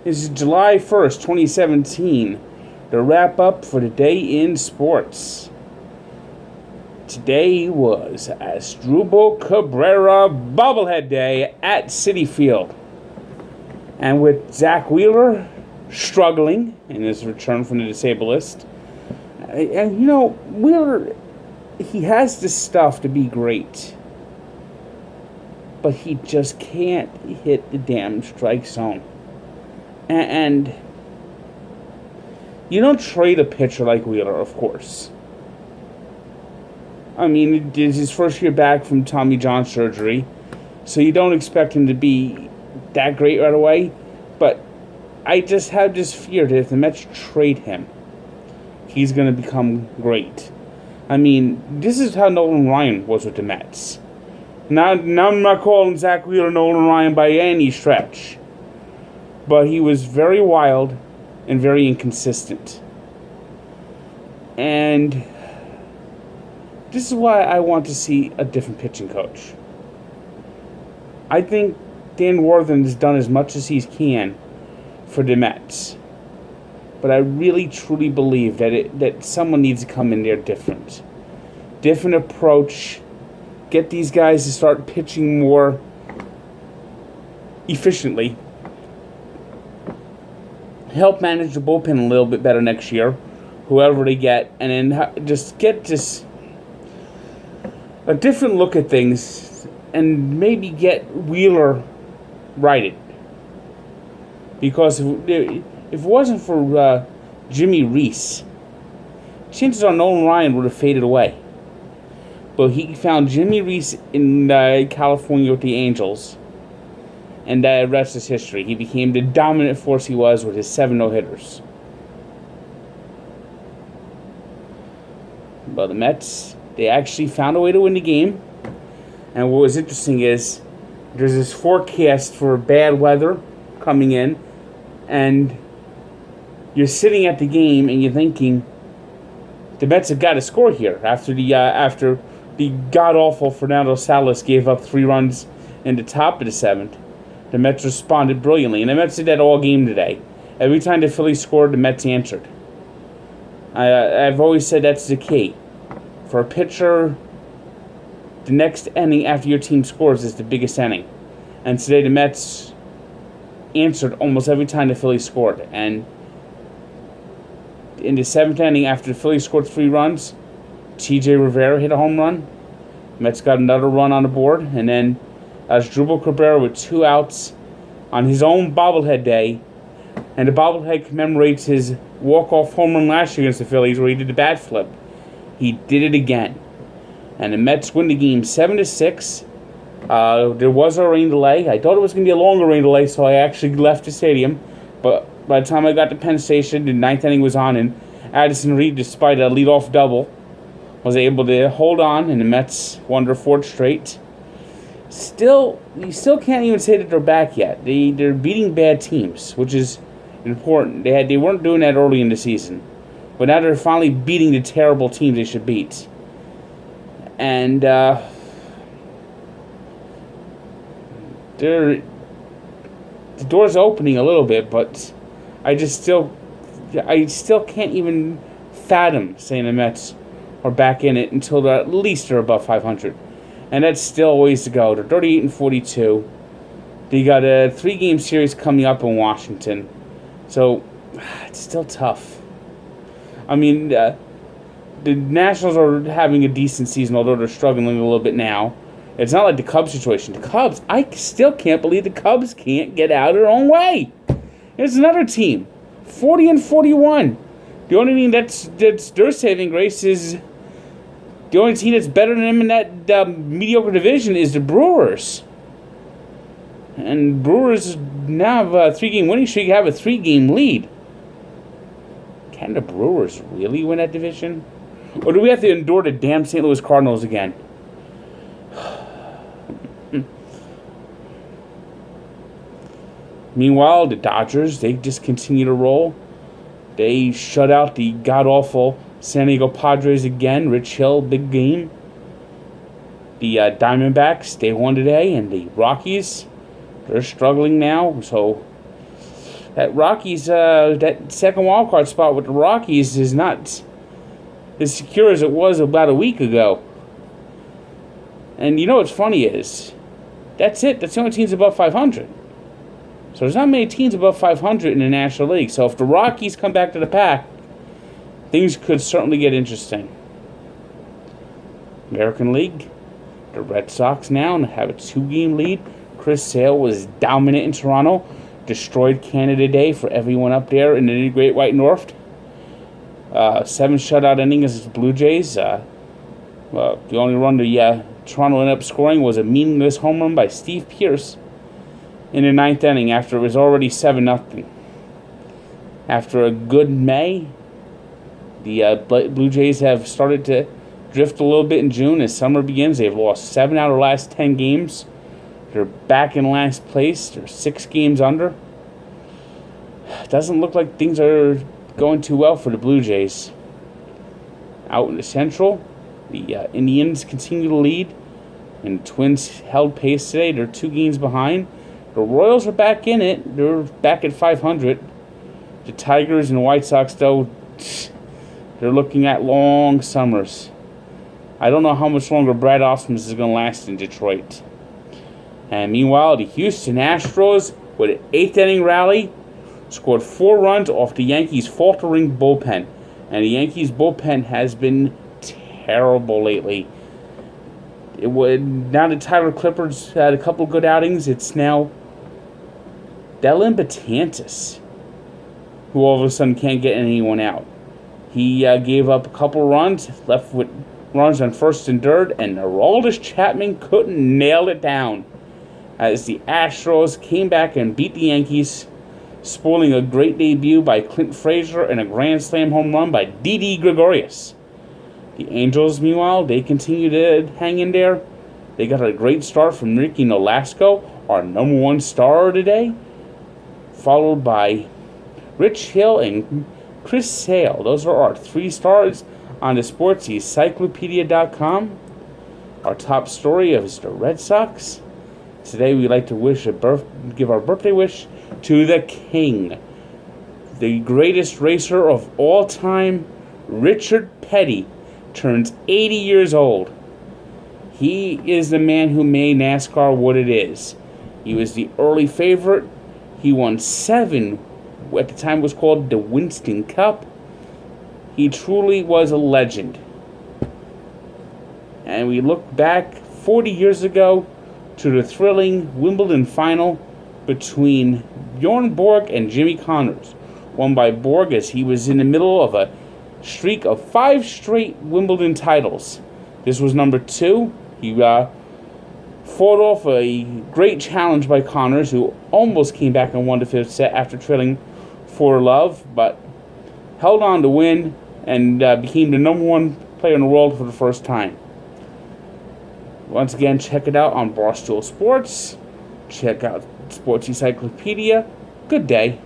This is July 1st, 2017. The wrap up for the day in sports. Today was Asdrubal Cabrera Bobblehead Day at Citi Field. And with Zach Wheeler struggling in his return from the disabled list, and Wheeler, he has the stuff to be great, but he just can't hit the damn strike zone. And you don't trade a pitcher like Wheeler, of course. I mean, it is his first year back from Tommy John surgery, so you don't expect him to be that great right away. But I just have this fear that if the Mets trade him, he's going to become great. I mean, this is how Nolan Ryan was with the Mets. Now I'm not calling Zach Wheeler Nolan Ryan by any stretch, but he was very wild and very inconsistent. And this is why I want to see a different pitching coach. I think Dan Wortham has done as much as he can for the Mets, but I really truly believe that someone needs to come in there different approach, get these guys to start pitching more efficiently, help manage the bullpen a little bit better next year, whoever they get, and then just get a different look at things, and maybe get Wheeler righted. Because if it wasn't for Jimmy Reese, chances are Nolan Ryan would have faded away. But he found Jimmy Reese in California with the Angels, and the rest is history. He became the dominant force he was with his 7 no-hitters. But the Mets, they actually found a way to win the game. And what was interesting is there's this forecast for bad weather coming in, and you're sitting at the game and you're thinking the Mets have got to score here after the god-awful Fernando Salas gave up 3 runs in the top of the 7th. The Mets responded brilliantly, and the Mets did that all game today. Every time the Phillies scored, the Mets answered. I've always said that's the key. For a pitcher, the next inning after your team scores is the biggest inning. And today the Mets answered almost every time the Phillies scored. And in the 7th inning, after the Phillies scored 3 runs, T.J. Rivera hit a home run. Mets got another run on the board. And then Asdrubal Cabrera with 2 outs on his own bobblehead day. And the bobblehead commemorates his walk-off home run last year against the Phillies where he did the bat flip. He did it again. And the Mets win the game 7-6. There was a rain delay. I thought it was going to be a longer rain delay, so I actually left the stadium. But by the time I got to Penn Station, the 9th inning was on, and Addison Reed, despite a leadoff double, was able to hold on, and the Mets won their 4th straight. You still can't even say that they're back yet. They're beating bad teams, which is important. They weren't doing that early in the season, but now they're finally beating the terrible teams they should beat. And the door's opening a little bit, but I still can't even fathom saying the Mets are back in it until at least they're above 500. And that's still a ways to go. They're 38-42. They got a 3-game series coming up in Washington. So, it's still tough. I mean, the Nationals are having a decent season, although they're struggling a little bit now. It's not like the Cubs situation. The Cubs, I still can't believe the Cubs can't get out of their own way. There's another team, 40-41. The only thing that's their saving grace is the only team that's better than them in that mediocre division is the Brewers. And Brewers now have a 3-game winning streak, have a 3-game lead. Can the Brewers really win that division? Or do we have to endure the damn St. Louis Cardinals again? Meanwhile, the Dodgers, they just continue to roll. They shut out the god-awful San Diego Padres again. Rich Hill, big game. The Diamondbacks, they won today. And the Rockies, they're struggling now. So that Rockies, that second wild card spot with the Rockies is not as secure as it was about a week ago. And you know what's funny is, that's it. That's the only teams above 500. So there's not many teams above 500 in the National League. So if the Rockies come back to the pack, things could certainly get interesting. American League, the Red Sox now have a 2-game lead. Chris Sale was dominant in Toronto, destroyed Canada Day for everyone up there in the Great White North. 7 shutout innings against the Blue Jays. The only run the Toronto ended up scoring was a meaningless home run by Steve Pearce in the 9th inning after it was already 7-0. After a good May, the Blue Jays have started to drift a little bit in June. As summer begins, they've lost 7 out of the last 10 games. They're back in last place. They're 6 games under. It doesn't look like things are going too well for the Blue Jays. Out in the Central, the Indians continue to lead, and the Twins held pace today. They're 2 games behind. The Royals are back in it. They're back at 500. The Tigers and the White Sox, though, they're looking at long summers. I don't know how much longer Brad Ausmus is going to last in Detroit. And meanwhile, the Houston Astros, with an 8th inning rally, scored 4 runs off the Yankees' faltering bullpen. And the Yankees' bullpen has been terrible lately. Now that Tyler Clippard's had a couple good outings, it's now Dellin Betances, who all of a sudden can't get anyone out. He gave up a couple runs, left with runs on first and third, and Aroldis Chapman couldn't nail it down as the Astros came back and beat the Yankees, spoiling a great debut by Clint Frazier and a grand slam home run by Didi Gregorius. The Angels, meanwhile, they continue to hang in there. They got a great start from Ricky Nolasco, our number 1 star today, followed by Rich Hill and Chris Sale. Those are our 3 stars on the SportsEncyclopedia.com. Our top story is the Red Sox. Today we'd like to give our birthday wish to the King, the greatest racer of all time. Richard Petty turns 80 years old. He is the man who made NASCAR what it is. He was the early favorite. He won 7, at the time was called the Winston Cup. He truly was a legend. And we look back 40 years ago to the thrilling Wimbledon final between Bjorn Borg and Jimmy Connors, won by Borg as he was in the middle of a streak of 5 straight Wimbledon titles. This was number 2. He fought off a great challenge by Connors, who almost came back and won the 5th set after trailing 4-love, but held on to win and became the number 1 player in the world for the first time. Once again, check it out on Barstool Sports. Check out Sports Encyclopedia. Good day.